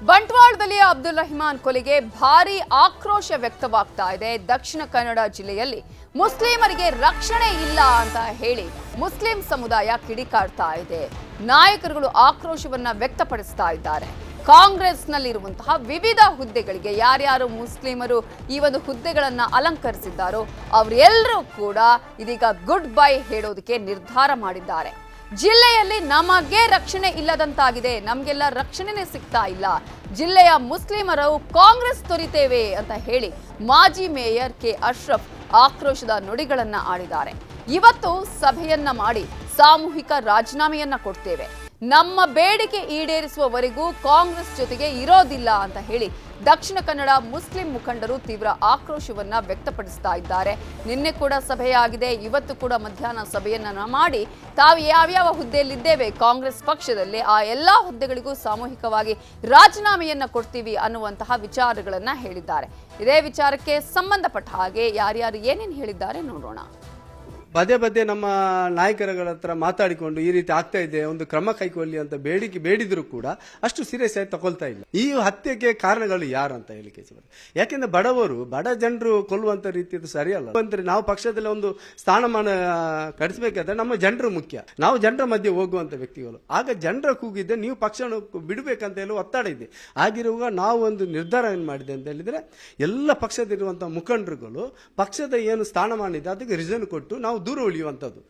ಬಂಟ್ವಾಳದಲ್ಲಿ ಅಬ್ದುಲ್ ರಹಿಮಾನ್ ಕೊಲೆಗೆ ಭಾರಿ ಆಕ್ರೋಶ ವ್ಯಕ್ತವಾಗ್ತಾ ಇದೆ. ದಕ್ಷಿಣ ಕನ್ನಡ ಜಿಲ್ಲೆಯಲ್ಲಿ ಮುಸ್ಲಿಮರಿಗೆ ರಕ್ಷಣೆ ಇಲ್ಲ ಅಂತ ಹೇಳಿ ಮುಸ್ಲಿಂ ಸಮುದಾಯ ಕಿಡಿಕಾರ್ತಾ ಇದೆ. ನಾಯಕರುಗಳು ಆಕ್ರೋಶವನ್ನ ವ್ಯಕ್ತಪಡಿಸ್ತಾ ಇದ್ದಾರೆ. ಕಾಂಗ್ರೆಸ್ನಲ್ಲಿರುವಂತಹ ವಿವಿಧ ಹುದ್ದೆಗಳಿಗೆ ಯಾರ್ಯಾರು ಮುಸ್ಲಿಮರು ಈ ಒಂದು ಹುದ್ದೆಗಳನ್ನ ಅಲಂಕರಿಸಿದ್ದಾರೋ ಅವರೆಲ್ಲರೂ ಕೂಡ ಇದೀಗ ಗುಡ್ ಬೈ ಹೇಳೋದಕ್ಕೆ ನಿರ್ಧಾರ ಮಾಡಿದ್ದಾರೆ. ಜಿಲ್ಲೆಯಲ್ಲಿ ನಮಗೆ ರಕ್ಷಣೆ ಇಲ್ಲದಂತಾಗಿದೆ, ನಮಗೆಲ್ಲ ರಕ್ಷಣೆನೇ ಸಿಗ್ತಾ ಇಲ್ಲ, ಜಿಲ್ಲೆಯ ಮುಸ್ಲಿಮರು ಕಾಂಗ್ರೆಸ್ ತೊರಿತೇವೆ ಅಂತ ಹೇಳಿ ಮಾಜಿ ಮೇಯರ್ ಕೆ ಅಶ್ರಫ್ ಆಕ್ರೋಶದ ನುಡಿಗಳನ್ನ ಆಡಿದ್ದಾರೆ. ಇವತ್ತು ಸಭೆಯನ್ನ ಮಾಡಿ ಸಾಮೂಹಿಕ ರಾಜೀನಾಮೆಯನ್ನ ಕೊಡ್ತೇವೆ, ನಮ್ಮ ಬೇಡಿಕೆ ಈಡೇರಿಸುವವರೆಗೂ ಕಾಂಗ್ರೆಸ್ ಜೊತೆಗೆ ಇರೋದಿಲ್ಲ ಅಂತ ಹೇಳಿ ದಕ್ಷಿಣ ಕನ್ನಡ ಮುಸ್ಲಿಂ ಮುಖಂಡರು ತೀವ್ರ ಆಕ್ರೋಶವನ್ನ ವ್ಯಕ್ತಪಡಿಸ್ತಾ ಇದ್ದಾರೆ. ನಿನ್ನೆ ಕೂಡ ಸಭೆಯಾಗಿದೆ, ಇವತ್ತು ಕೂಡ ಮಧ್ಯಾಹ್ನ ಸಭೆಯನ್ನ ಮಾಡಿ ತಾವು ಯಾವ್ಯಾವ ಹುದ್ದೆಯಲ್ಲಿದ್ದೇವೆ ಕಾಂಗ್ರೆಸ್ ಪಕ್ಷದಲ್ಲಿ ಆ ಎಲ್ಲಾ ಹುದ್ದೆಗಳಿಗೂ ಸಾಮೂಹಿಕವಾಗಿ ರಾಜೀನಾಮೆಯನ್ನ ಕೊಡ್ತೀವಿ ಅನ್ನುವಂತಹ ವಿಚಾರಗಳನ್ನ ಹೇಳಿದ್ದಾರೆ. ಇದೇ ವಿಚಾರಕ್ಕೆ ಸಂಬಂಧಪಟ್ಟ ಹಾಗೆ ಯಾರ್ಯಾರು ಏನೇನು ಹೇಳಿದ್ದಾರೆ ನೋಡೋಣ. ಪದೇ ನಮ್ಮ ನಾಯಕರುಗಳ ಹತ್ರ ಮಾತಾಡಿಕೊಂಡು ಈ ರೀತಿ ಆಗ್ತಾ ಇದೆ, ಒಂದು ಕ್ರಮ ಕೈಗೊಳ್ಳಿ ಅಂತ ಬೇಡಿದ್ರು ಕೂಡ ಅಷ್ಟು ಸೀರಿಯಸ್ ಆಗಿ ತಗೊಳ್ತಾ ಇಲ್ಲ. ಈ ಹತ್ಯೆಗೆ ಕಾರಣಗಳು ಯಾರು ಅಂತ ಹೇಳಿಕೆ ಯಾಕೆಂದ್ರೆ ಬಡ ಜನರು ಕೊಲ್ಲುವಂತ ರೀತಿ ಸರಿಯಲ್ಲ. ಅಂದ್ರೆ ನಾವು ಪಕ್ಷದಲ್ಲಿ ಒಂದು ಸ್ಥಾನಮಾನ ಕಡಿಸಬೇಕಾದ್ರೆ ನಮ್ಮ ಜನರು ಮುಖ್ಯ, ನಾವು ಜನರ ಮಧ್ಯೆ ಹೋಗುವಂತ ವ್ಯಕ್ತಿಗಳು. ಆಗ ಜನರ ಕೂಗಿದ್ದೆ ನೀವು ಪಕ್ಷ ಬಿಡಬೇಕಂತ ಹೇಳಿ ಒತ್ತಡ ಇದೆ. ಆಗಿರುವಾಗ ನಾವು ಒಂದು ನಿರ್ಧಾರ ಏನ್ ಮಾಡಿದೆ ಅಂತ ಹೇಳಿದ್ರೆ ಎಲ್ಲ ಪಕ್ಷದಲ್ಲಿರುವಂತಹ ಮುಖಂಡರುಗಳು ಪಕ್ಷದ ಏನು ಸ್ಥಾನಮಾನ ಇದೆ ಅದಕ್ಕೆ ರಿಸನ್ ಕೊಟ್ಟು ನಾವು ದೂರ ಉಳಿಯುವಂಥದ್ದು.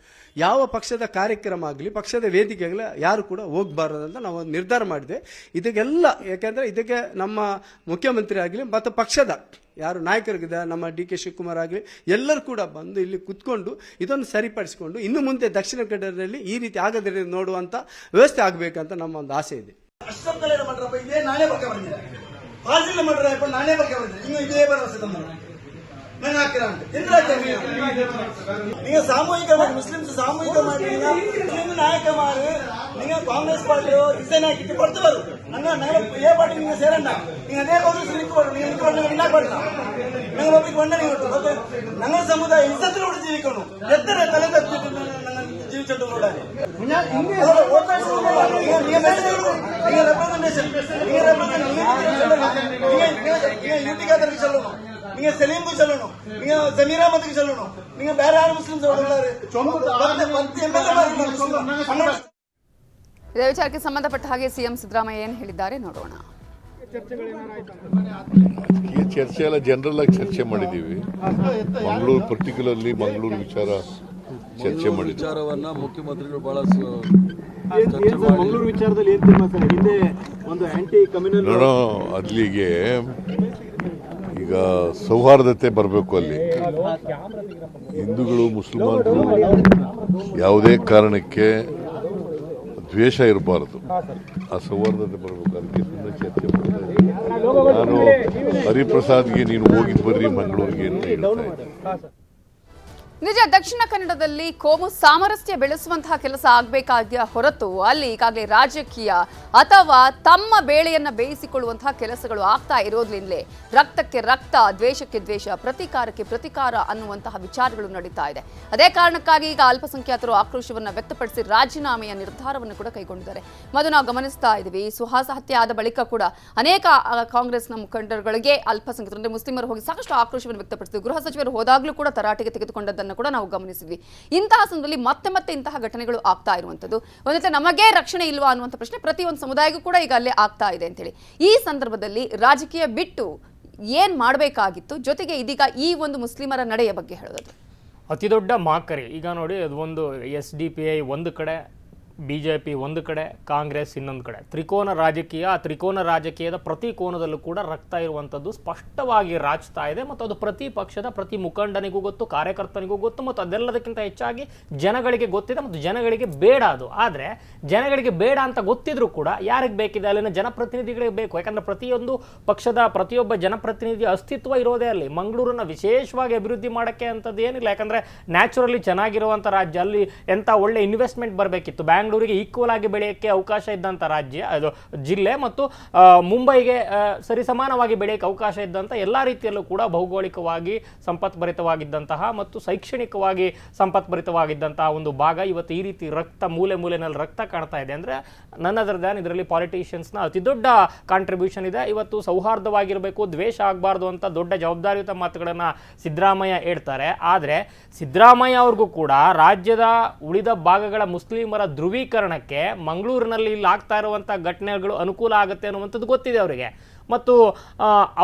ಯಾವ ಪಕ್ಷದ ಕಾರ್ಯಕ್ರಮ ಆಗಲಿ ಪಕ್ಷದ ವೇದಿಕೆಗಳ ಯಾರು ಕೂಡ ಹೋಗಬಾರದಂತ ನಾವು ನಿರ್ಧಾರ ಮಾಡಿದ್ವಿ. ಇದಕ್ಕೆಲ್ಲ ಯಾಕೆಂದ್ರೆ ಇದಕ್ಕೆ ನಮ್ಮ ಮುಖ್ಯಮಂತ್ರಿ ಆಗಲಿ ಮತ್ತು ಪಕ್ಷದ ಯಾರು ನಾಯಕರಿಗಿದೆ ನಮ್ಮ ಡಿ ಕೆ ಶಿವಕುಮಾರ್ ಆಗಲಿ ಎಲ್ಲರೂ ಕೂಡ ಬಂದು ಇಲ್ಲಿ ಕುತ್ಕೊಂಡು ಇದನ್ನು ಸರಿಪಡಿಸಿಕೊಂಡು ಇನ್ನು ಮುಂದೆ ದಕ್ಷಿಣ ಕನ್ನಡದಲ್ಲಿ ಈ ರೀತಿ ಆಗದೇ ನೋಡುವಂತ ವ್ಯವಸ್ಥೆ ಆಗಬೇಕಂತ ನಮ್ಮ ಒಂದು ಆಸೆ ಇದೆ. நீங்க சாமூகிகமா முஸ்லிம்ஸ் சாமூகிகமா முஸ்லிம் நாயக்கமாரு நீங்க காங்கிரஸ் பார்ட்டியோ ரிசைன் ஆக்கிட்டு பொறுத்து வரும். நாங்க ஏ பார்ட்டி நீங்க சேரண்டா, நீங்க அதே காங்கிரஸ் நிக்க வரும், நீங்க நிக்க வரணும், என்ன பண்ணலாம்? நாங்க போய் வந்தா நீங்க நாங்க சமுதாய இசத்தோட ஜீவிக்கணும். எத்தனை தலை தப்பி நாங்க ஜீவிச்சிட்டு கூடாது. நீங்க ரெப்ரசன்டேஷன் நீங்க யூடிகாதருக்கு சொல்லணும், நீங்க சலீமுக்கு சொல்லணும், நீங்க ஜமீர் அஹமதுக்கு சொல்லணும், நீங்க வேற யார் முஸ்லிம்ஸ் உள்ளாரு ಇದೇ ವಿಚಾರಕ್ಕೆ ಸಂಬಂಧಪಟ್ಟ ಹಾಗೆ ಸಿಎಂ ಸಿದ್ದರಾಮಯ್ಯ ಏನು ಹೇಳಿದ್ದಾರೆ ನೋಡೋಣ. ಈ ಚರ್ಚೆ ಎಲ್ಲ ಜನರಲ್ ಆಗಿ ಚರ್ಚೆ ಮಾಡಿದ್ದೀವಿ. ಮಂಗಳೂರು ಪರ್ಟಿಕ್ಯುಲರ್ಲಿ ಮಂಗಳೂರು ವಿಚಾರ ಚರ್ಚೆ ಮಾಡಿ ವಿಚಾರವನ್ನ ಮುಖ್ಯಮಂತ್ರಿಗಳು ಬಹಳ ಮಂಗಳೂರು ವಿಚಾರದಲ್ಲಿ ಏನ್ ತೀರ್ಮಾನ ಹಿಂದೆ ಒಂದು ಆಂಟಿ ಕಮ್ಯುನಲ್ ಅಲ್ಲಿಗೆ ಈಗ ಸೌಹಾರ್ದತೆ ಬರಬೇಕು. ಅಲ್ಲಿ ಹಿಂದೂಗಳು ಮುಸಲ್ಮಾನರು ಯಾವುದೇ ಕಾರಣಕ್ಕೆ ದ್ವೇಷ ಇರಬಾರದು, ಆ ಸೌಹಾರ್ದತೆ ಬರಬೇಕು. ಅದಕ್ಕೆ ಸುಮ್ಮನೆ ಚರ್ಚೆ ಮಾಡ್ತಾ ಇದ್ದೀನಿ. ನಾನು ಹರಿಪ್ರಸಾದ್ಗೆ ನೀನು ಹೋಗಿದ್ದು ಬರ್ರಿ ಮಂಗಳೂರಿಗೆ ಅಂತ ಹೇಳ್ತಾ ಇದ್ದೆ. ನಿಜ, ದಕ್ಷಿಣ ಕನ್ನಡದಲ್ಲಿ ಕೋಮು ಸಾಮರಸ್ಯ ಬೆಳೆಸುವಂತಹ ಕೆಲಸ ಆಗಬೇಕಾದ ಹೊರತು ಅಲ್ಲಿ ಈಗಾಗಲೇ ರಾಜಕೀಯ ಅಥವಾ ತಮ್ಮ ಬೇಳೆಯನ್ನ ಬೇಯಿಸಿಕೊಳ್ಳುವಂತಹ ಕೆಲಸಗಳು ಆಗ್ತಾ ಇರೋದ್ರಿಂದಲೇ ರಕ್ತಕ್ಕೆ ರಕ್ತ, ದ್ವೇಷಕ್ಕೆ ದ್ವೇಷ, ಪ್ರತೀಕಾರಕ್ಕೆ ಪ್ರತೀಕಾರ ಅನ್ನುವಂತಹ ವಿಚಾರಗಳು ನಡೀತಾ ಇದೆ. ಅದೇ ಕಾರಣಕ್ಕಾಗಿ ಈಗ ಅಲ್ಪಸಂಖ್ಯಾತರು ಆಕ್ರೋಶವನ್ನು ವ್ಯಕ್ತಪಡಿಸಿ ರಾಜೀನಾಮೆಯ ನಿರ್ಧಾರವನ್ನು ಕೂಡ ಕೈಗೊಂಡಿದ್ದಾರೆ. ಮತ್ತು ನಾವು ಗಮನಿಸ್ತಾ ಇದ್ದೀವಿ, ಸುಹಾಸ ಹತ್ಯೆ ಆದ ಬಳಿಕ ಕೂಡ ಅನೇಕ ಕಾಂಗ್ರೆಸ್ನ ಮುಖಂಡರುಗಳಿಗೆ ಅಲ್ಪಸಂಖ್ಯಾತರು ಅಂದ್ರೆ ಮುಸ್ಲಿಮರು ಹೋಗಿ ಸಾಕಷ್ಟು ಆಕ್ರೋಶವನ್ನು ವ್ಯಕ್ತಪಡಿಸಿದ್ರು. ಗೃಹ ಸಚಿವರು ಹೋದಾಗಲೂ ಕೂಡ ತರಾಟೆಗೆ ತೆಗೆದುಕೊಂಡದ್ದನ್ನು ಕೂಡ ನಾವು ಗಮನಿಸಿದ್ವಿ. ಇಂತಹ ಸಂದರ್ಭದಲ್ಲಿ ಮತ್ತೆ ಇಂತಹ ಘಟನೆಗಳು ಆಗ್ತಾ ಇರುವಂತದ್ದು. ಒಂದೊಂದು ನಮಗೆ ರಕ್ಷಣೆ ಇಲ್ವಾ ಅನ್ನುವಂಥ ಪ್ರಶ್ನೆ ಪ್ರತಿಯೊಂದು ಸಮುದಾಯಕ್ಕೂ ಕೂಡ ಈಗ ಅಲ್ಲೇ ಆಗ್ತಾ ಇದೆ ಅಂತೇಳಿ ಈ ಸಂದರ್ಭದಲ್ಲಿ ರಾಜಕೀಯ ಬಿಟ್ಟು ಏನ್ ಮಾಡಬೇಕಾಗಿತ್ತು, ಜೊತೆಗೆ ಇದೀಗ ಈ ಒಂದು ಮುಸ್ಲಿಮರ ನಡೆಯ ಬಗ್ಗೆ ಹೇಳೋದು ಅತಿ ದೊಡ್ಡ ಮಾಕರಿ. ಈಗ ನೋಡಿ, ಅದು ಒಂದು SDPI ಒಂದು ಕಡೆ, BJP ಒಂದು ಕಡೆ, ಕಾಂಗ್ರೆಸ್ ಇನ್ನೊಂದು ಕಡೆ, ತ್ರಿಕೋನ ರಾಜಕೀಯ. ಆ ತ್ರಿಕೋನ ರಾಜಕೀಯದ ಪ್ರತಿ ಕೋನದಲ್ಲೂ ಕೂಡ ರಕ್ತ ಇರುವಂಥದ್ದು ಸ್ಪಷ್ಟವಾಗಿ ರಾಜ್ತಾ ಇದೆ. ಮತ್ತು ಅದು ಪ್ರತಿ ಪಕ್ಷದ ಪ್ರತಿ ಮುಖಂಡನಿಗೂ ಗೊತ್ತು, ಕಾರ್ಯಕರ್ತನಿಗೂ ಗೊತ್ತು, ಮತ್ತು ಅದೆಲ್ಲದಕ್ಕಿಂತ ಹೆಚ್ಚಾಗಿ ಜನಗಳಿಗೆ ಗೊತ್ತಿದೆ ಮತ್ತು ಜನಗಳಿಗೆ ಬೇಡ ಅದು. ಆದರೆ ಜನಗಳಿಗೆ ಬೇಡ ಅಂತ ಗೊತ್ತಿದ್ರೂ ಕೂಡ ಯಾರಿಗೆ ಬೇಕಿದೆ ಅಲ್ಲಿನ ಜನಪ್ರತಿನಿಧಿಗಳಿಗೆ ಬೇಕು. ಯಾಕಂದರೆ ಪ್ರತಿಯೊಂದು ಪಕ್ಷದ ಪ್ರತಿಯೊಬ್ಬ ಜನಪ್ರತಿನಿಧಿ ಅಸ್ತಿತ್ವ ಇರೋದೇ ಅಲ್ಲಿ. ಮಂಗಳೂರನ್ನು ವಿಶೇಷವಾಗಿ ಅಭಿವೃದ್ಧಿ ಮಾಡೋಕ್ಕೆ ಅಂಥದ್ದು ಏನಿಲ್ಲ. ಯಾಕಂದರೆ ನ್ಯಾಚುರಲಿ ಚೆನ್ನಾಗಿರುವಂಥ ರಾಜ್ಯ, ಅಲ್ಲಿ ಎಂಥ ಒಳ್ಳೆ ಇನ್ವೆಸ್ಟ್ಮೆಂಟ್ ಬರಬೇಕಿತ್ತು. ಬ್ಯಾಂಗ್ಳೂರಿಗೆ ಈಕ್ವಲ್ ಆಗಿ ಬೆಳೆಯೋಕ್ಕೆ ಅವಕಾಶ ಇದ್ದಂಥ ರಾಜ್ಯ ಅದು ಜಿಲ್ಲೆ, ಮತ್ತು ಮುಂಬೈಗೆ ಸರಿಸಮಾನವಾಗಿ ಬೆಳೆಯೋಕ್ಕೆ ಅವಕಾಶ ಇದ್ದಂಥ ಎಲ್ಲ ರೀತಿಯಲ್ಲೂ ಕೂಡ ಭೌಗೋಳಿಕವಾಗಿ ಸಂಪತ್ಭರಿತವಾಗಿದ್ದಂತಹ ಮತ್ತು ಶೈಕ್ಷಣಿಕವಾಗಿ ಸಂಪತ್ಭರಿತವಾಗಿದ್ದಂತಹ ಒಂದು ಭಾಗ ಇವತ್ತು ಈ ರೀತಿ ಮೂಲೆ ಮೂಲೆಯಲ್ಲಿ ರಕ್ತ ಕಾಣ್ತಾ ಇದೆ ಅಂದರೆ ನನ್ನದರದಾನ್ ಇದರಲ್ಲಿ ಪಾಲಿಟಿಷಿಯನ್ಸ್ನ ಅತಿ ದೊಡ್ಡ ಕಾಂಟ್ರಿಬ್ಯೂಷನ್ ಇದೆ. ಇವತ್ತು ಸೌಹಾರ್ದವಾಗಿರಬೇಕು, ದ್ವೇಷ ಆಗಬಾರ್ದು ಅಂತ ದೊಡ್ಡ ಜವಾಬ್ದಾರಿಯುತ ಮಾತುಗಳನ್ನು ಸಿದ್ದರಾಮಯ್ಯ ಹೇಳ್ತಾರೆ. ಆದರೆ ಸಿದ್ದರಾಮಯ್ಯ ಅವ್ರಿಗೂ ಕೂಡ ರಾಜ್ಯದ ಉಳಿದ ಭಾಗಗಳ ಮುಸ್ಲಿಮರ ಧ್ರುವೀಕರಣಕ್ಕೆ ಮಂಗಳೂರಿನಲ್ಲಿ ಇಲ್ಲಿ ಆಗ್ತಾ ಇರುವಂಥ ಘಟನೆಗಳು ಅನುಕೂಲ ಆಗುತ್ತೆ ಅನ್ನುವಂಥದ್ದು ಗೊತ್ತಿದೆ ಅವರಿಗೆ. ಮತ್ತು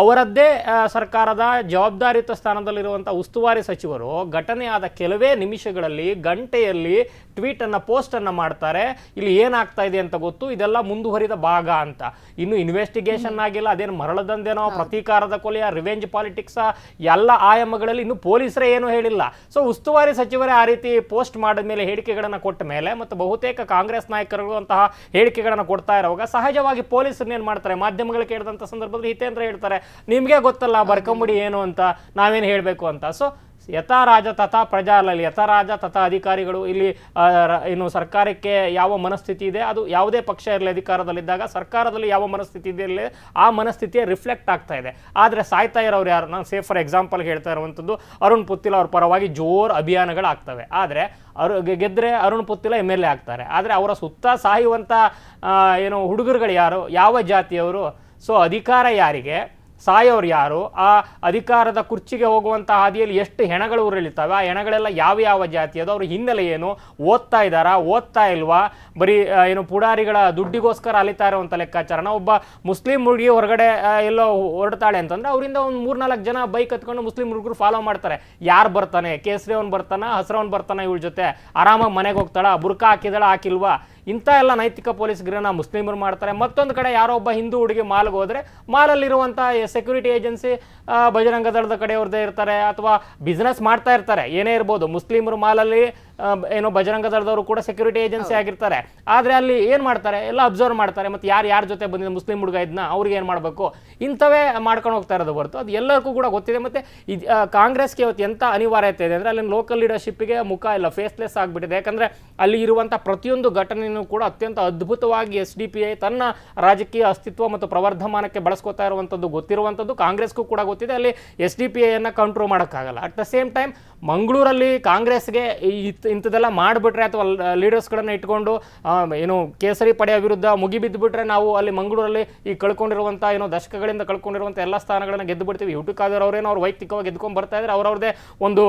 ಅವರದ್ದೇ ಸರ್ಕಾರದ ಜವಾಬ್ದಾರಿಯುತ ಸ್ಥಾನದಲ್ಲಿರುವಂಥ ಉಸ್ತುವಾರಿ ಸಚಿವರು ಘಟನೆಯಾದ ಕೆಲವೇ ನಿಮಿಷಗಳಲ್ಲಿ ಗಂಟೆಯಲ್ಲಿ ಟ್ವೀಟನ್ನು ಪೋಸ್ಟನ್ನು ಮಾಡ್ತಾರೆ, ಇಲ್ಲಿ ಏನಾಗ್ತಾ ಇದೆ ಅಂತ ಗೊತ್ತು, ಇದೆಲ್ಲ ಮುಂದುವರಿದ ಭಾಗ ಅಂತ. ಇನ್ನು ಇನ್ವೆಸ್ಟಿಗೇಷನ್ ಆಗಿಲ್ಲ, ಅದೇನು ಮರಳದಂದೇನೋ ಪ್ರತೀಕಾರದ ಕೊಲೆಯ ರಿವೆಂಜ್ ಪಾಲಿಟಿಕ್ಸ್ ಎಲ್ಲ ಆಯಾಮಗಳಲ್ಲಿ ಇನ್ನು ಪೊಲೀಸರೇ ಏನೂ ಹೇಳಿಲ್ಲ. ಸೊ ಉಸ್ತುವಾರಿ ಸಚಿವರೇ ಆ ರೀತಿ ಪೋಸ್ಟ್ ಮಾಡಿದ ಮೇಲೆ, ಹೇಳಿಕೆಗಳನ್ನು ಕೊಟ್ಟ ಮೇಲೆ, ಮತ್ತು ಬಹುತೇಕ ಕಾಂಗ್ರೆಸ್ ನಾಯಕರು ಅಂತಹ ಹೇಳಿಕೆಗಳನ್ನು ಕೊಡ್ತಾ ಇರುವಾಗ ಸಹಜವಾಗಿ ಪೊಲೀಸರನ್ನ ಏನು ಮಾಡ್ತಾರೆ, ಮಾಧ್ಯಮಗಳು ಕೇಳಿದಂಥ ಸಂದರ್ಭದಲ್ಲಿ ಹಿತೇಂದ್ರ ಹೇಳ್ತಾರೆ, ನಿಮಗೆ ಗೊತ್ತಲ್ಲ ಬರ್ಕೊಂಬಿಡಿ ಏನು ಅಂತ, ನಾವೇನು ಹೇಳಬೇಕು ಅಂತ. ಸೊ ಯಥಾ ರಾಜ ತಥಾ ಪ್ರಜಾ ಅಲ್ಲಲ್ಲಿ ಯಥಾ ರಾಜ ತಥಾ ಅಧಿಕಾರಿಗಳು ಇಲ್ಲಿ ಏನು ಸರ್ಕಾರಕ್ಕೆ ಯಾವ ಮನಸ್ಥಿತಿ ಇದೆ, ಅದು ಯಾವುದೇ ಪಕ್ಷ ಇರಲಿ ಅಧಿಕಾರದಲ್ಲಿದ್ದಾಗ ಸರ್ಕಾರದಲ್ಲಿ ಯಾವ ಮನಸ್ಥಿತಿ ಇದೆ ಆ ಮನಸ್ಥಿತಿಯೇ ರಿಫ್ಲೆಕ್ಟ್ ಆಗ್ತಾ ಇದೆ. ಆದರೆ ಸಾಯ್ತಾ ಇರೋರು ಯಾರು, ನಾನು ಫಾರ್ ಎಕ್ಸಾಂಪಲ್ ಹೇಳ್ತಾ ಇರುವಂಥದ್ದು ಅರುಣ್ ಪುತ್ತಿಲ ಅವ್ರ ಪರವಾಗಿ ಜೋರು ಅಭಿಯಾನಗಳಾಗ್ತವೆ. ಆದರೆ ಗೆದ್ದರೆ ಅರುಣ್ ಪುತ್ತಿಲ MLA ಆಗ್ತಾರೆ. ಆದರೆ ಅವರ ಸುತ್ತ ಸಾಯುವಂಥ ಏನು ಹುಡುಗರುಗಳು ಯಾರು, ಯಾವ ಜಾತಿಯವರು, ಸೊ ಅಧಿಕಾರ ಯಾರಿಗೆ, ಸಾಯೋರು ಯಾರು, ಆ ಅಧಿಕಾರದ ಕುರ್ಚಿಗೆ ಹೋಗುವಂಥ ಹಾದಿಯಲ್ಲಿ ಎಷ್ಟು ಹೆಣಗಳು ಉರುಳಿತವೆ, ಆ ಹೆಣಗಳೆಲ್ಲ ಯಾವ ಜಾತಿಯದು, ಅವ್ರ ಹಿನ್ನೆಲೆ ಏನು, ಓದ್ತಾ ಇದ್ದಾರಾ ಓದ್ತಾ ಇಲ್ವಾ, ಬರೀ ಏನು ಪುಡಾರಿಗಳ ದುಡ್ಡಿಗೋಸ್ಕರ ಅಲಿತಾ ಇರುವಂಥ ಲೆಕ್ಕಾಚಾರನ. ಒಬ್ಬ ಮುಸ್ಲಿಂ ಹುಡುಗಿ ಹೊರಗಡೆ ಎಲ್ಲೋ ಹೊರಡ್ತಾಳೆ ಅಂತಂದ್ರೆ ಅವರಿಂದ ಒಂದು 3-4 ಜನ ಬೈಕ್ ಹತ್ಕೊಂಡು ಮುಸ್ಲಿಂ ಹುಡುಗರು ಫಾಲೋ ಮಾಡ್ತಾರೆ, ಯಾರು ಬರ್ತಾನೆ, ಕೇಸರಿ ಅವ್ನು ಬರ್ತಾನ, ಹಸ್ರವನ್ ಬರ್ತಾನೆ, ಇವಳ ಜೊತೆ ಆರಾಮಾಗಿ ಮನೆಗೆ ಹೋಗ್ತಾಳ, ಬುರ್ಕಾ ಹಾಕಿದಳ ಹಾಕಿಲ್ವಾ, ಇಂಥ ಎಲ್ಲ ನೈತಿಕ ಪೊಲೀಸ್ಗಿರನ್ನ ಮುಸ್ಲಿಮರು ಮಾಡ್ತಾರೆ. ಮತ್ತೊಂದು ಕಡೆ ಯಾರೋ ಒಬ್ಬ ಹಿಂದೂ ಹುಡುಗಿ ಮಾಲ್ಗೆ ಹೋದರೆ ಮಾಲಲ್ಲಿರುವಂಥ ಸೆಕ್ಯೂರಿಟಿ ಏಜೆನ್ಸಿ ಬಜರಂಗ ದಳದ ಕಡೆಯವ್ರದ್ದೇ ಇರ್ತಾರೆ, ಅಥವಾ ಬಿಸ್ನೆಸ್ ಮಾಡ್ತಾ ಇರ್ತಾರೆ, ಏನೇ ಇರ್ಬೋದು. ಮುಸ್ಲಿಮರು ಮಾಲಲ್ಲಿ ಏನೋ ಬಜರಂಗ ದಳದವರು ಕೂಡ ಸೆಕ್ಯೂರಿಟಿ ಏಜೆನ್ಸಿ ಆಗಿರ್ತಾರೆ. ಆದರೆ ಅಲ್ಲಿ ಏನು ಮಾಡ್ತಾರೆ, ಎಲ್ಲ ಅಬ್ಸರ್ವ್ ಮಾಡ್ತಾರೆ, ಮತ್ತು ಯಾರ ಜೊತೆ ಬಂದಿದೆ ಮುಸ್ಲಿಂ ಹುಡುಗ ಇದನ್ನ ಅವ್ರಿಗೆ ಏನು ಮಾಡಬೇಕು, ಇಂಥವೇ ಮಾಡ್ಕೊಂಡು ಹೋಗ್ತಾ ಇರೋದು ಹೊರತು ಅದು ಎಲ್ಲರಿಗೂ ಕೂಡ ಗೊತ್ತಿದೆ. ಮತ್ತು ಕಾಂಗ್ರೆಸ್ಗೆ ಇವತ್ತು ಎಂಥ ಅನಿವಾರ್ಯತೆ ಇದೆ ಅಂದರೆ ಅಲ್ಲಿ ಲೋಕಲ್ ಲೀಡರ್ಶಿಪ್ಗೆ ಮುಖ ಇಲ್ಲ, ಫೇಸ್ಲೆಸ್ ಆಗಿಬಿಟ್ಟಿದೆ. ಯಾಕಂದರೆ ಅಲ್ಲಿ ಇರುವಂಥ ಪ್ರತಿಯೊಂದು ಘಟನೆಯೂ ಕೂಡ ಅತ್ಯಂತ ಅದ್ಭುತವಾಗಿ SDPI ತನ್ನ ರಾಜಕೀಯ ಅಸ್ತಿತ್ವ ಮತ್ತು ಪ್ರವರ್ಧಮಾನಕ್ಕೆ ಬಳಸ್ಕೊತಾ ಇರುವಂಥದ್ದು ಗೊತ್ತಿರುವಂಥದ್ದು ಕಾಂಗ್ರೆಸ್ಗೂ ಕೂಡ ಗೊತ್ತಿದೆ. ಅಲ್ಲಿ SDPIಯನ್ನು ಕಂಟ್ರೋಲ್ ಮಾಡೋಕ್ಕಾಗಲ್ಲ. ಅಟ್ ದ ಸೇಮ್ ಟೈಮ್ ಮಂಗಳೂರಲ್ಲಿ ಕಾಂಗ್ರೆಸ್ಗೆ ಇಂಥದ್ದೆಲ್ಲ ಮಾಡಿಬಿಟ್ರೆ, ಅಥವಾ ಲೀಡರ್ಸ್ಗಳನ್ನು ಇಟ್ಕೊಂಡು ಏನು ಕೇಸರಿ ಪಡೆಯ ವಿರುದ್ಧ ಮುಗಿಬಿದ್ದುಬಿಟ್ರೆ, ನಾವು ಅಲ್ಲಿ ಮಂಗಳೂರಲ್ಲಿ ಈ ಕಳ್ಕೊಂಡಿರುವಂಥ ಏನೋ ದಶಕಗಳಿಂದ ಕಳ್ಕೊಂಡಿರುವಂಥ ಎಲ್ಲ ಸ್ಥಾನಗಳನ್ನು ಗೆದ್ದು ಬಿಡ್ತೀವಿ. ಯುಟಿಕಾದರ್ ಅವರೇನೋ ಅವ್ರು ವೈಯಕ್ತಿಕವಾಗಿ ಗೆದ್ಕೊಂಡು ಬರ್ತಾ ಇದ್ದಾರೆ, ಅವ್ರವ್ರದೇ ಒಂದು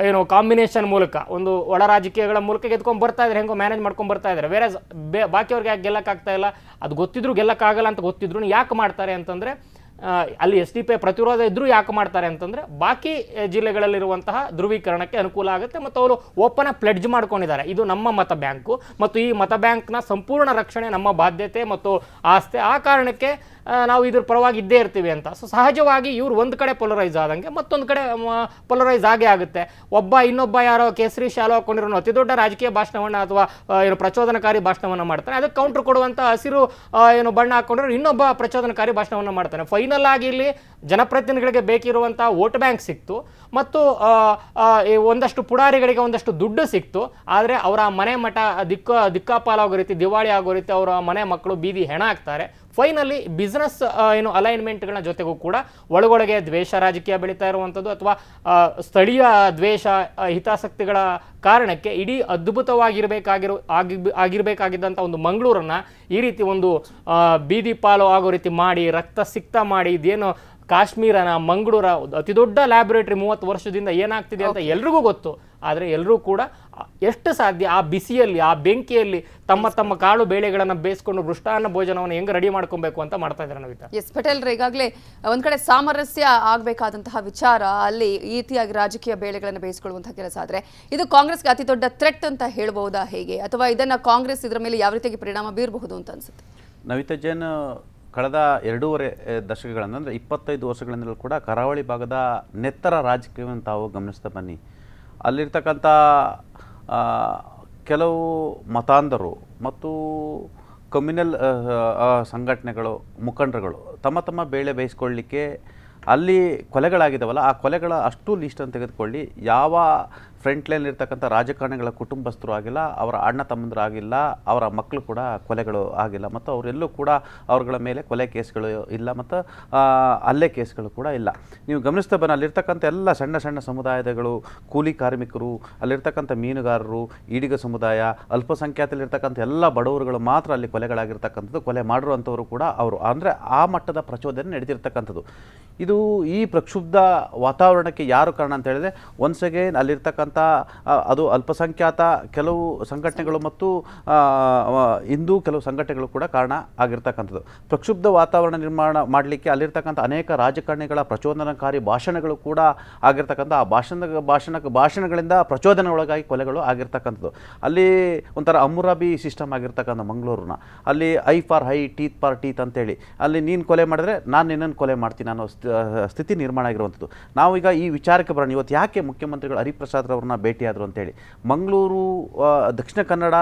ಏನು ಕಾಂಬಿನೇಷನ್ ಮೂಲಕ, ಒಂದು ಒಳ ರಾಜಕೀಯಗಳ ಮೂಲಕ ಗೆದ್ಕೊಂಡು ಬರ್ತಾ ಇದ್ದಾರೆ, ಹೆಂಗೋ ಮ್ಯಾನೇಜ್ ಮಾಡ್ಕೊಂಡು ಬರ್ತಾ ಇದ್ದಾರೆ. ಬೇರೆ ಬಾಕಿಯವ್ರಿಗೆ ಯಾಕೆ ಗೆಲ್ಲಕ್ಕಾಗ್ತಾ ಇಲ್ಲ, ಅದು ಗೊತ್ತಿದ್ರು ಗೆಲ್ಲಕ್ಕಾಗಲ್ಲ ಅಂತ ಗೊತ್ತಿದ್ರು ಯಾಕೆ ಮಾಡ್ತಾರೆ ಅಂತಂದರೆ, ಅಲ್ಲಿ SDPI ಪ್ರತಿರೋಧ ಇದ್ರೂ ಯಾಕೆ ಮಾಡ್ತಾರೆ ಅಂತಂದರೆ ಬಾಕಿ ಜಿಲ್ಲೆಗಳಲ್ಲಿರುವಂತಹ ಧ್ರುವೀಕರಣಕ್ಕೆ ಅನುಕೂಲ ಆಗುತ್ತೆ. ಮತ್ತು ಅವರು ಓಪನ್ ಆಗಿ ಪ್ಲೆಡ್ಜ್ ಮಾಡ್ಕೊಂಡಿದ್ದಾರೆ, ಇದು ನಮ್ಮ ಮತ ಬ್ಯಾಂಕು ಮತ್ತು ಈ ಮತ ಬ್ಯಾಂಕ್ನ ಸಂಪೂರ್ಣ ರಕ್ಷಣೆ ನಮ್ಮ ಬಾಧ್ಯತೆ ಮತ್ತು ಆಸ್ತಿ, ಆ ಕಾರಣಕ್ಕೆ ನಾವು ಇದ್ರ ಪರವಾಗಿ ಇದ್ದೇ ಇರ್ತೀವಿ ಅಂತ. ಸೊ ಸಹಜವಾಗಿ ಇವ್ರು ಒಂದು ಕಡೆ ಪೊಲರೈಸ್ ಆದಂಗೆ ಮತ್ತೊಂದು ಕಡೆ ಪೊಲರೈಸ್ ಆಗೇ ಆಗುತ್ತೆ. ಇನ್ನೊಬ್ಬ ಯಾರೋ ಕೇಸರಿ ಶಾಲು ಹಾಕೊಂಡಿರೋ ಅತಿ ದೊಡ್ಡ ರಾಜಕೀಯ ಭಾಷಣವನ್ನು ಅಥವಾ ಏನು ಪ್ರಚೋದನಕಾರಿ ಭಾಷಣವನ್ನು ಮಾಡ್ತಾನೆ, ಅದಕ್ಕೆ ಕೌಂಟರ್ ಕೊಡುವಂಥ ಹಸಿರು ಏನು ಬಣ್ಣ ಹಾಕೊಂಡಿರೋ ಇನ್ನೊಬ್ಬ ಪ್ರಚೋದನಕಾರಿ ಭಾಷಣವನ್ನು ಮಾಡ್ತಾನೆ. ಫೈನಲ್ ಆಗಿ ಇಲ್ಲಿ ಜನಪ್ರತಿನಿಧಿಗಳಿಗೆ ಬೇಕಿರುವಂಥ ವೋಟ್ ಬ್ಯಾಂಕ್ ಸಿಕ್ತು, ಮತ್ತು ಒಂದಷ್ಟು ಪುಡಾರಿಗಳಿಗೆ ಒಂದಷ್ಟು ದುಡ್ಡು ಸಿಕ್ತು. ಆದರೆ ಅವರ ಮನೆ ಮಠ ದಿಕ್ಕಾಪಾಲಾಗೋ ರೀತಿ, ದಿವಾಳಿ ಆಗೋ ರೀತಿ ಅವರ ಮನೆ ಮಕ್ಕಳು ಬೀದಿ ಹೆಣ ಆಗ್ತಾರೆ. ಫೈನಲಿ ಬಿಸ್ನೆಸ್ ಏನು ಅಲೈನ್ಮೆಂಟ್ಗಳ ಜೊತೆಗೂ ಕೂಡ ಒಳಗೊಳಗೆ ದ್ವೇಷ ರಾಜಕೀಯ ಬೆಳೀತಾ ಇರುವಂಥದ್ದು, ಅಥವಾ ಸ್ಥಳೀಯ ದ್ವೇಷ ಹಿತಾಸಕ್ತಿಗಳ ಕಾರಣಕ್ಕೆ ಇಡೀ ಆಗಿರಬೇಕಾಗಿದ್ದಂಥ ಒಂದು ಮಂಗಳೂರನ್ನು ಈ ರೀತಿ ಒಂದು ಬೀದಿ ಪಾಲು ಆಗೋ ರೀತಿ ಮಾಡಿ, ರಕ್ತ ಸಿಕ್ತ ಮಾಡಿ, ಇದೇನು ಕಾಶ್ಮೀರನ ಮಂಗಳೂರ ಅತಿ ದೊಡ್ಡ ಲ್ಯಾಬೊರೇಟರಿ 30 ವರ್ಷದಿಂದ ಏನಾಗ್ತಿದೆ ಅಂತ ಎಲ್ರಿಗೂ ಗೊತ್ತು. ಆದರೆ ಎಲ್ಲರೂ ಕೂಡ ಎಷ್ಟು ಸಾಧ್ಯ ಆ ಬಿಸಿಯಲ್ಲಿ, ಆ ಬೆಂಕಿಯಲ್ಲಿ ತಮ್ಮ ಕಾಳು ಬೇಳೆಗಳನ್ನು ಬೇಯಿಸ್ಕೊಂಡು ಮೃಷ್ಟಾನ್ನ ಭೋಜನವನ್ನು ಹೆಂಗೆ ರೆಡಿ ಮಾಡ್ಕೊಬೇಕು ಅಂತ ಮಾಡ್ತಾ ಇದ್ದಾರೆ ನವಿತಾ. ಎಸ್ ಪಟೇಲ್, ಈಗಾಗಲೇ ಒಂದ್ ಕಡೆ ಸಾಮರಸ್ಯ ಆಗಬೇಕಾದಂತಹ ವಿಚಾರ, ಅಲ್ಲಿ ಈ ರೀತಿಯಾಗಿ ರಾಜಕೀಯ ಬೇಳೆಗಳನ್ನು ಬೇಯಿಸ್ಕೊಳ್ಳುವಂತಹ ಕೆಲಸ ಆದರೆ ಇದು ಕಾಂಗ್ರೆಸ್ಗೆ ಅತಿ ದೊಡ್ಡ ಥ್ರೆಟ್ ಅಂತ ಹೇಳ್ಬಹುದಾ ಹೇಗೆ, ಅಥವಾ ಇದನ್ನ ಕಾಂಗ್ರೆಸ್ ಇದರ ಮೇಲೆ ಯಾವ ರೀತಿಯಾಗಿ ಪರಿಣಾಮ ಬೀರಬಹುದು ಅಂತ ಅನ್ಸುತ್ತೆ? ನವಿತಾ ಜೈನ್ ಕಳೆದ 2.5 ದಶಕಗಳಿಂದ ಅಂದರೆ 25 ವರ್ಷಗಳಿಂದಲೂ ಕೂಡ ಕರಾವಳಿ ಭಾಗದ ನೆತ್ತರ ರಾಜಕೀಯವನ್ನು ತಾವು ಗಮನಿಸ್ತಾ ಬನ್ನಿ. ಅಲ್ಲಿರ್ತಕ್ಕಂಥ ಕೆಲವು ಮತಾಂಧರು ಮತ್ತು ಕಮ್ಯುನಲ್ ಸಂಘಟನೆಗಳು, ಮುಖಂಡರುಗಳು ತಮ್ಮ ಬೇಳೆ ಬೇಯಿಸ್ಕೊಳ್ಳಿಕ್ಕೆ ಅಲ್ಲಿ ಕೊಲೆಗಳಾಗಿದ್ದಾವಲ್ಲ, ಆ ಕೊಲೆಗಳ ಅಷ್ಟು ಲೀಸ್ಟನ್ನು ತೆಗೆದುಕೊಳ್ಳಿ. ಯಾವ ಫ್ರಂಟ್ ಲೈನ್ ಇರ್ತಕ್ಕಂಥ ರಾಜಕಾರಣಿಗಳ ಕುಟುಂಬಸ್ಥರು ಆಗಿಲ್ಲ, ಅವರ ಅಣ್ಣ ತಮ್ಮಂದರು ಆಗಿಲ್ಲ, ಅವರ ಮಕ್ಕಳು ಕೂಡ ಕೊಲೆಗಳು ಆಗಿಲ್ಲ, ಮತ್ತು ಅವರೆಲ್ಲೂ ಕೂಡ ಅವ್ರಗಳ ಮೇಲೆ ಕೊಲೆ ಕೇಸ್ಗಳು ಇಲ್ಲ, ಮತ್ತು ಹಲ್ಲೆ ಕೇಸ್ಗಳು ಕೂಡ ಇಲ್ಲ. ನೀವು ಗಮನಿಸ್ತಾ ಬನ್ನಿ, ಅಲ್ಲಿರ್ತಕ್ಕಂಥ ಎಲ್ಲ ಸಣ್ಣ ಸಣ್ಣ ಸಮುದಾಯಗಳು, ಕೂಲಿ ಕಾರ್ಮಿಕರು, ಅಲ್ಲಿರ್ತಕ್ಕಂಥ ಮೀನುಗಾರರು, ಈಡಿಗ ಸಮುದಾಯ, ಅಲ್ಪಸಂಖ್ಯಾತಲ್ಲಿರ್ತಕ್ಕಂಥ ಎಲ್ಲ ಬಡವರುಗಳು ಮಾತ್ರ ಅಲ್ಲಿ ಕೊಲೆಗಳಾಗಿರ್ತಕ್ಕಂಥದ್ದು. ಕೊಲೆ ಮಾಡಿರುವಂಥವರು ಕೂಡ ಅವರು, ಅಂದರೆ ಆ ಮಟ್ಟದ ಪ್ರಚೋದನೆ ನಡೆದಿರ್ತಕ್ಕಂಥದ್ದು. ಇದು ಈ ಪ್ರಕ್ಷುಬ್ಧ ವಾತಾವರಣಕ್ಕೆ ಯಾರು ಕಾರಣ ಅಂತ ಹೇಳಿದ್ರೆ, ಒನ್ಸ್ ಅಗೇನ್ ಅಲ್ಲಿರ್ತಕ್ಕಂಥ ಅದು ಅಲ್ಪಸಂಖ್ಯಾತ ಕೆಲವು ಸಂಘಟನೆಗಳು ಮತ್ತು ಹಿಂದೂ ಕೆಲವು ಸಂಘಟನೆಗಳು ಕೂಡ ಕಾರಣ ಆಗಿರ್ತಕ್ಕಂಥದ್ದು. ಪ್ರಕ್ಷುಬ್ಧ ವಾತಾವರಣ ನಿರ್ಮಾಣ ಮಾಡಲಿಕ್ಕೆ ಅಲ್ಲಿರ್ತಕ್ಕಂಥ ಅನೇಕ ರಾಜಕಾರಣಿಗಳ ಪ್ರಚೋದನಕಾರಿ ಭಾಷಣಗಳು ಕೂಡ ಆಗಿರ್ತಕ್ಕಂಥ, ಆ ಭಾಷಣಗಳಿಂದ ಪ್ರಚೋದನೆ ಒಳಗಾಗಿ ಕೊಲೆಗಳು ಆಗಿರ್ತಕ್ಕಂಥದ್ದು. ಅಲ್ಲಿ ಒಂಥರ ಅಮ್ಮುರಾಬಿ ಸಿಸ್ಟಮ್ ಆಗಿರ್ತಕ್ಕಂಥ ಮಂಗಳೂರಿನ, ಅಲ್ಲಿ I for high, teeth for teeth ಅಂತೇಳಿ, ಅಲ್ಲಿ ನೀನು ಕೊಲೆ ಮಾಡಿದ್ರೆ ನಾನು ನಿನ್ನನ್ನು ಕೊಲೆ ಮಾಡ್ತೀನಿ ಅನ್ನೋ ಸ್ಥಿತಿ ನಿರ್ಮಾಣ ಆಗಿರುವಂಥದ್ದು. ನಾವೀಗ ಈ ವಿಚಾರಕ್ಕೆ ಬರೋಣ. ಇವತ್ತು ಯಾಕೆ ಮುಖ್ಯಮಂತ್ರಿಗಳು ಹರಿಪ್ರಸಾದ್ ರವ್ರನ್ನ ಭೇಟಿಯಾದರು ಅಂತೇಳಿ. ಮಂಗಳೂರು, ದಕ್ಷಿಣ ಕನ್ನಡ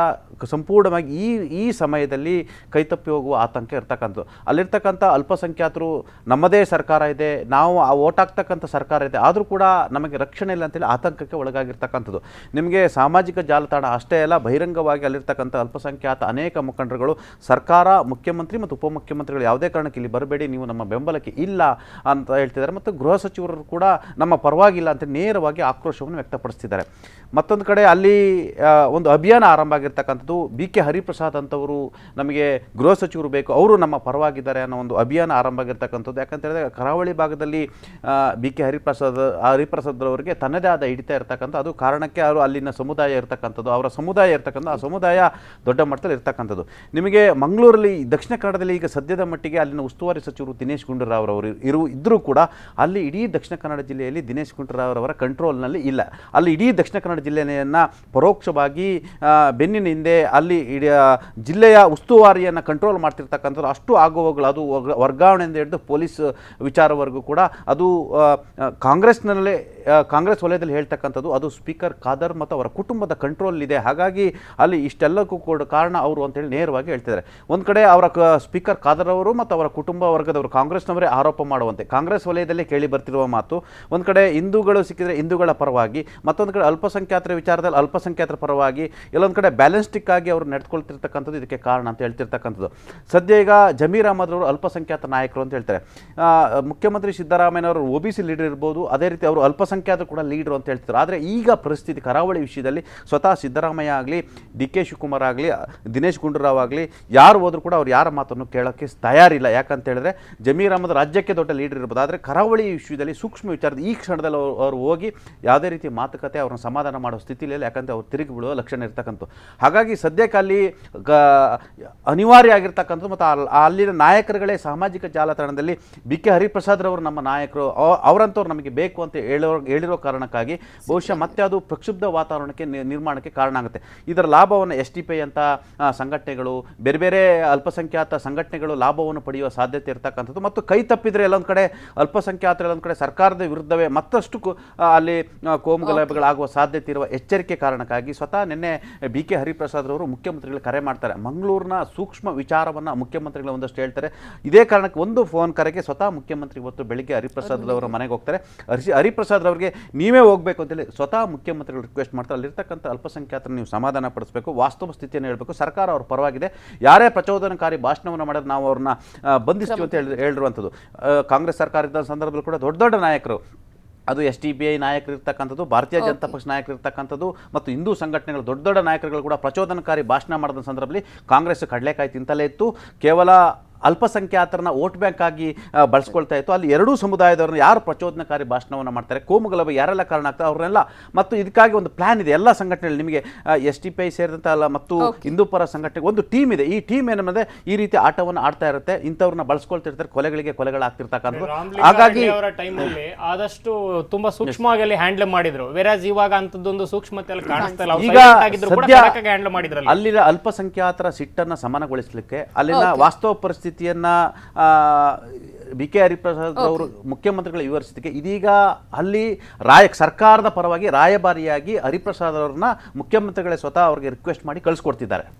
ಸಂಪೂರ್ಣವಾಗಿ ಈ ಸಮಯದಲ್ಲಿ ಕೈತಪ್ಪಿ ಹೋಗುವ ಆತಂಕ ಇರ್ತಕ್ಕಂಥದ್ದು. ಅಲ್ಲಿರ್ತಕ್ಕಂಥ ಅಲ್ಪಸಂಖ್ಯಾತರು, ನಮ್ಮದೇ ಸರ್ಕಾರ ಇದೆ, ನಾವು ಓಟ್ ಹಾಕ್ತಕ್ಕಂಥ ಸರ್ಕಾರ ಇದೆ, ಆದರೂ ಕೂಡ ನಮಗೆ ರಕ್ಷಣೆ ಇಲ್ಲ ಅಂತೇಳಿ ಆತಂಕಕ್ಕೆ ಒಳಗಾಗಿರ್ತಕ್ಕಂಥದ್ದು. ನಿಮಗೆ ಸಾಮಾಜಿಕ ಜಾಲತಾಣ ಅಷ್ಟೇ ಅಲ್ಲ, ಬಹಿರಂಗವಾಗಿ ಅಲ್ಲಿರ್ತಕ್ಕಂಥ ಅಲ್ಪಸಂಖ್ಯಾತ ಅನೇಕ ಮುಖಂಡರುಗಳು ಸರ್ಕಾರ, ಮುಖ್ಯಮಂತ್ರಿ ಮತ್ತು ಉಪಮುಖ್ಯಮಂತ್ರಿಗಳು ಯಾವುದೇ ಕಾರಣಕ್ಕೆ ಇಲ್ಲಿ ಬರಬೇಡಿ, ನೀವು ನಮ್ಮ ಬೆಂಬಲಕ್ಕೆ ಇಲ್ಲ ಅಂತ ಹೇಳ್ತಿದ್ದಾರೆ. ಮತ್ತು ಗೃಹ ಸಚಿವರು ಕೂಡ ನಮ್ಮ ಪರವಾಗಿಲ್ಲ ಅಂತ ನೇರವಾಗಿ ಆಕ್ರೋಶವನ್ನು ವ್ಯಕ್ತಪಡಿಸ್ತಿದ್ದಾರೆ. ಮತ್ತೊಂದು ಕಡೆ ಅಲ್ಲಿ ಒಂದು ಅಭಿಯಾನ ಆರಂಭ ಆಗಿರ್ತಕ್ಕಂಥದ್ದು. BK ಹರಿಪ್ರಸಾದ್ ಅಂತವರು ನಮಗೆ ಗೃಹ ಸಚಿವರು ಬೇಕು, ಅವರು ನಮ್ಮ ಪರವಾಗಿದ್ದಾರೆ ಅನ್ನೋ ಒಂದು ಅಭಿಯಾನ ಆರಂಭ ಆಗಿರ್ತಕ್ಕಂಥದ್ದು. ಯಾಕಂತ ಹೇಳಿದ್ರೆ ಕರಾವಳಿ ಭಾಗದಲ್ಲಿ BK ಹರಿಪ್ರಸಾದ್ ಅವರಿಗೆ ತನ್ನದೇ ಆದ ಹಿಡಿತ ಇರ್ತಕ್ಕಂಥ, ಅದು ಕಾರಣಕ್ಕೆ ಅವರು ಅಲ್ಲಿನ ಸಮುದಾಯ ಇರ್ತಕ್ಕಂಥದ್ದು, ಅವರ ಸಮುದಾಯ ಇರ್ತಕ್ಕಂಥ, ಆ ಸಮುದಾಯ ದೊಡ್ಡ ಮಟ್ಟದಲ್ಲಿ ಇರ್ತಕ್ಕಂಥದ್ದು. ನಿಮಗೆ ಮಂಗಳೂರಲ್ಲಿ, ದಕ್ಷಿಣ ಕನ್ನಡದಲ್ಲಿ ಈಗ ಸದ್ಯದ ಮಟ್ಟಿಗೆ ಅಲ್ಲಿನ ಉಸ್ತುವಾರಿ ಸಚಿವರು ದಿನೇಶ್ ಗುಂಡೂರಾವ್ ಅವರು ಇದ್ದರೂ ಕೂಡ ಅಲ್ಲಿ ಇಡೀ ದಕ್ಷಿಣ ಕನ್ನಡ ಜಿಲ್ಲೆಯಲ್ಲಿ ದಿನೇಶ್ ಗುಂಡೂರಾವ್ ಅವರ ಕಂಟ್ರೋಲ್ನಲ್ಲಿ ಇಲ್ಲ. ಅಲ್ಲಿ ಇಡೀ ದಕ್ಷಿಣ ಕನ್ನಡ ಜಿಲ್ಲೆಯನ್ನು ಪರೋಕ್ಷವಾಗಿ ಬೆನ್ನಿನ ಹಿಂದೆ ಅಲ್ಲಿ ಜಿಲ್ಲೆಯ ಉಸ್ತುವಾರಿಯನ್ನು ಕಂಟ್ರೋಲ್ ಮಾಡ್ತಿರ್ತಕ್ಕಂಥದ್ದು. ಅಷ್ಟು ಆಗುವಗಳು, ಅದು ವರ್ಗಾವಣೆಯಿಂದ ಹಿಡಿದು ಪೊಲೀಸ್ ವಿಚಾರವರೆಗೂ ಕೂಡ ಅದು ಕಾಂಗ್ರೆಸ್ನಲ್ಲೇ, ಕಾಂಗ್ರೆಸ್ ವಲಯದಲ್ಲಿ ಹೇಳ್ತಕ್ಕಂಥದ್ದು, ಅದು ಸ್ಪೀಕರ್ ಖಾದರ್ ಮತ್ತು ಅವರ ಕುಟುಂಬದ ಕಂಟ್ರೋಲ್ ಇದೆ. ಹಾಗಾಗಿ ಅಲ್ಲಿ ಇಷ್ಟೆಲ್ಲಕ್ಕೂ ಕೂಡ ಕಾರಣ ಅವರು ಅಂತೇಳಿ ನೇರವಾಗಿ ಹೇಳ್ತಿದ್ದಾರೆ. ಒಂದು ಕಡೆ ಅವರ ಸ್ಪೀಕರ್ ಖಾದರ್ ಅವರು ಮತ್ತು ಅವರ ಕುಟುಂಬ ವರ್ಗದವರು ಕಾಂಗ್ರೆಸ್ನವರೇ ಆರೋಪ ಮಾಡುವಂತೆ ಕಾಂಗ್ರೆಸ್ ವಲಯದಲ್ಲೇ ಕೇಳಿ ಬರ್ತಿರುವ ಮಾತು. ಒಂದು ಕಡೆ ಹಿಂದೂಗಳು ಸಿಕ್ಕಿದರೆ ಹಿಂದೂಗಳ ಪರವಾಗಿ, ಮತ್ತೊಂದು ಕಡೆ ಅಲ್ಪಸಂಖ್ಯಾತರ ವಿಚಾರದಲ್ಲಿ ಅಲ್ಪಸಂಖ್ಯಾತರ ಪರವಾಗಿ, ಎಲ್ಲೊಂದು ಕಡೆ ಬ್ಯಾಲೆನ್ಸ್ಟಿಕ್ ಆಗಿ ಅವರು ನಡೆದುಕೊಳ್ತಿರ್ತಕ್ಕಂಥದ್ದು ಇದಕ್ಕೆ ಕಾರಣ ಅಂತ ಹೇಳ್ತಿರ್ತಕ್ಕಂಥದ್ದು. ಸದ್ಯ ಈಗ ಜಮೀರ್ ಅಹಮದ್ ಅವರು ಅಲ್ಪಸಂಖ್ಯಾತ ನಾಯಕರು ಅಂತ ಹೇಳ್ತಾರೆ. ಮುಖ್ಯಮಂತ್ರಿ ಸಿದ್ದರಾಮಯ್ಯನವರು OBC ಲೀಡರ್ ಇರ್ಬೋದು, ಅದೇ ರೀತಿ ಅವರು ಅಲ್ಪಸಂಖ್ಯಾತರು ಕೂಡ ಲೀಡರ್ ಅಂತ ಹೇಳ್ತಾರೆ. ಆದರೆ ಈಗ ಪರಿಸ್ಥಿತಿ ಕರಾವಳಿ ವಿಷಯದಲ್ಲಿ ಸ್ವತಃ ಸಿದ್ದರಾಮಯ್ಯ ಆಗಲಿ, DK ಶಿವಕುಮಾರ್ ಆಗಲಿ, ದಿನೇಶ್ ಗುಂಡೂರಾವ್ ಆಗಲಿ, ಯಾರು ಹೋದರೂ ಕೂಡ ಅವ್ರು ಯಾರ ಮಾತನ್ನು ಕೇಳೋಕ್ಕೆ ತಯಾರಿಲ್ಲ. ಯಾಕಂತ ಹೇಳಿದ್ರೆ ಜಮೀರ್ ಅಹಮದ್ ರಾಜ್ಯಕ್ಕೆ ದೊಡ್ಡ ಲೀಡರ್ ಇರ್ಬೋದು, ಆದರೆ ಕರಾವಳಿ ವಿಷಯದಲ್ಲಿ ಸೂಕ್ಷ್ಮ ವಿಚಾರದ ಈ ಕ್ಷಣದಲ್ಲಿ ಅವರು ಹೋಗಿ ಯಾವುದೇ ರೀತಿ ಮಾತುಕತೆ ಅವ್ರನ್ನ ಸಮಾಧಾನ ಮಾಡೋ ಸ್ಥಿತಿಲಿಲ್ಲ. ಯಾಕಂದರೆ ಅವ್ರು ತಿರುಗಿ ಬಿಡುವ ಲಕ್ಷಣ ಇರ್ತಕ್ಕಂಥ. ಹಾಗಾಗಿ ಸದ್ಯಕ್ಕೆ ಅಲ್ಲಿ ಅನಿವಾರ್ಯ ಆಗಿರ್ತಕ್ಕಂಥದ್ದು. ಮತ್ತು ಅಲ್ಲಿನ ನಾಯಕರುಗಳೇ ಸಾಮಾಜಿಕ ಜಾಲತಾಣದಲ್ಲಿ BK ಹರಿಪ್ರಸಾದ್ ರವರು ನಮ್ಮ ನಾಯಕರು, ಅವರಂತವ್ರು ನಮಗೆ ಬೇಕು ಅಂತ ಹೇಳಿರೋ ಕಾರಣಕ್ಕಾಗಿ ಬಹುಶಃ ಮತ್ತೆ ಅದು ಪ್ರಕ್ಷುಬ್ಧ ವಾತಾವರಣಕ್ಕೆ ನಿರ್ಮಾಣಕ್ಕೆ ಕಾರಣ ಆಗುತ್ತೆ. ಇದರ ಲಾಭವನ್ನು SDPI ಅಂತ ಸಂಘಟನೆಗಳು, ಬೇರೆ ಬೇರೆ ಅಲ್ಪಸಂಖ್ಯಾತ ಸಂಘಟನೆಗಳು ಲಾಭವನ್ನು ಪಡೆಯುವ ಸಾಧ್ಯತೆ ಇರ್ತಕ್ಕಂಥದ್ದು. ಮತ್ತು ಕೈ ತಪ್ಪಿದ್ರೆ ಎಲ್ಲೊಂದು ಕಡೆ ಅಲ್ಪಸಂಖ್ಯಾತರು, ಎಲ್ಲೊಂದು ಕಡೆ ಸರ್ಕಾರದ ವಿರುದ್ಧವೇ ಮತ್ತಷ್ಟು ಅಲ್ಲಿ ಕೋಮು ಗಲಭೆಗಳಾಗುವ ಸಾಧ್ಯತೆ ಇರುವ ಎಚ್ಚರಿಕೆ ಕಾರಣಕ್ಕಾಗಿ ಸ್ವತಃ ನಿನ್ನೆ BK ಹರಿಪ್ರಸಾದ್ ಅವರು ಮುಖ್ಯಮಂತ್ರಿಗಳು ಕರೆ ಮಾಡ್ತಾರೆ. ಮಂಗಳೂರಿನ ಸೂಕ್ಷ್ಮ ವಿಚಾರವನ್ನು ಮುಖ್ಯಮಂತ್ರಿಗಳು ಒಂದಷ್ಟು ಹೇಳ್ತಾರೆ. ಇದೇ ಕಾರಣಕ್ಕೆ ಒಂದು ಫೋನ್ ಕರೆಗೆ ಸ್ವತಃ ಮುಖ್ಯಮಂತ್ರಿ ಇವತ್ತು ಬೆಳಿಗ್ಗೆ ಹರಿಪ್ರಸಾದ್ ಅವರ ಮನೆಗೆ ಹೋಗ್ತಾರೆ. ಹರಿಪ್ರಸಾದ್ ಅವರಿಗೆ ನೀವೇ ಹೋಗಬೇಕು ಅಂತೇಳಿ ಸ್ವತಃ ಮುಖ್ಯಮಂತ್ರಿಗಳು ರಿಕ್ವೆಸ್ಟ್ ಮಾಡ್ತಾರೆ. ಅಲ್ಲಿರ್ತಕ್ಕಂಥ ಅಲ್ಪಸಂಖ್ಯಾತರನ್ನು ನೀವು ಸಮಾಧಾನ ಪಡಿಸಬೇಕು, ವಾಸ್ತವ ಸ್ಥಿತಿಯನ್ನು ಹೇಳಬೇಕು, ಸರ್ಕಾರ ಅವ್ರ ಪರವಾಗಿದೆ, ಯಾರೇ ಪ್ರಚೋದನಕಾರಿ ಭಾಷಣವನ್ನು ಮಾಡಿದ್ರೆ ನಾವು ಅವ್ರನ್ನ ಬಂಧಿಸ್ತೀವಿ ಅಂತ ಹೇಳಿರುವಂಥದ್ದು. ಕಾಂಗ್ರೆಸ್ ಸರ್ಕಾರ ಇದ್ದ ಸಂದರ್ಭದಲ್ಲಿ ಕೂಡ ದೊಡ್ಡ ದೊಡ್ಡ ನಾಯಕರು, ಅದು SDPI ನಾಯಕರು ಇರ್ತಕ್ಕಂಥದ್ದು, ಭಾರತೀಯ ಜನತಾ ಪಕ್ಷ ನಾಯಕರು ಇರ್ತಕ್ಕಂಥದ್ದು, ಮತ್ತು ಹಿಂದೂ ಸಂಘಟನೆಗಳು ದೊಡ್ಡ ದೊಡ್ಡ ನಾಯಕರುಗಳು ಕೂಡ ಪ್ರಚೋದನಕಾರಿ ಭಾಷಣ ಮಾಡಿದ ಸಂದರ್ಭದಲ್ಲಿ ಕಾಂಗ್ರೆಸ್ ಕಡಲೆಕಾಯಿ ತಿಂತಲೇ ಇತ್ತು. ಕೇವಲ ಅಲ್ಪಸಂಖ್ಯಾತರನ್ನ ವೋಟ್ ಬ್ಯಾಂಕ್ ಆಗಿ ಬಳಸ್ಕೊಳ್ತಾ ಇತ್ತು. ಅಲ್ಲಿ ಎರಡೂ ಸಮುದಾಯದವ್ರನ್ನ ಯಾರು ಪ್ರಚೋದನಕಾರಿ ಭಾಷಣವನ್ನು ಮಾಡ್ತಾರೆ, ಕೋಮುಗಲಭೆ ಯಾರೆಲ್ಲ ಕಾರಣ ಆಗ್ತಾರೆ ಅವ್ರನ್ನೆಲ್ಲ, ಮತ್ತು ಇದಕ್ಕಾಗಿ ಒಂದು ಪ್ಲಾನ್ ಇದೆ ಎಲ್ಲ ಸಂಘಟನೆಗಳು. ನಿಮಗೆ SDPI ಸೇರಿದಂಥ ಅಲ್ಲ ಮತ್ತು ಹಿಂದೂ ಪರ ಸಂಘಟನೆಗೆ ಒಂದು ಟೀಮ್ ಇದೆ. ಈ ಟೀಮ್ ಏನಂದ್ರೆ ಈ ರೀತಿ ಆಟವನ್ನು ಆಡ್ತಾ ಇರುತ್ತೆ, ಇಂಥವ್ರನ್ನ ಬಳಸ್ಕೊಳ್ತಿರ್ತಾರೆ, ಕೊಲೆಗಳಾಗ್ತಿರ್ತಕ್ಕಂಥದ್ದು. ಹಾಗಾಗಿ ಟೈಮಲ್ಲಿ ಆದಷ್ಟು ತುಂಬಾ ಸೂಕ್ಷ್ಮವಾಗಿ ಅಲ್ಲಿ ಹ್ಯಾಂಡಲ್ ಮಾಡಿದ್ರು. ವೆರಾಸ್ ಇವಾಗ ಅಂತದೊಂದು ಸೂಕ್ಷ್ಮತೆ ಅಲ್ಲಿ ಕಾಣಿಸ್ತಾ ಇಲ್ಲ. ಈಗ ಸದ್ಯ ಅಲ್ಲಿನ ಅಲ್ಪಸಂಖ್ಯಾತರ ಸಿಟ್ಟನ್ನು ಸಮನಗೊಳಿಸಲಿಕ್ಕೆ, ಅಲ್ಲಿನ ವಾಸ್ತವ ಪರಿಸ್ಥಿತಿಯನ್ನ BK ಹರಿಪ್ರಸಾದ್ ಅವರು ಮುಖ್ಯಮಂತ್ರಿಗಳ ವಿವರಿಸಿದ್ದಕ್ಕೆ ಇದೀಗ ಅಲ್ಲಿ ಸರ್ಕಾರದ ಪರವಾಗಿ ರಾಯಭಾರಿಯಾಗಿ ಹರಿಪ್ರಸಾದ್ ಅವರನ್ನ ಮುಖ್ಯಮಂತ್ರಿಗಳೇ ಸ್ವತಃ ಅವರಿಗೆ ರಿಕ್ವೆಸ್ಟ್ ಮಾಡಿ ಕಳಿಸ್ಕೊಡ್ತಿದ್ದಾರೆ.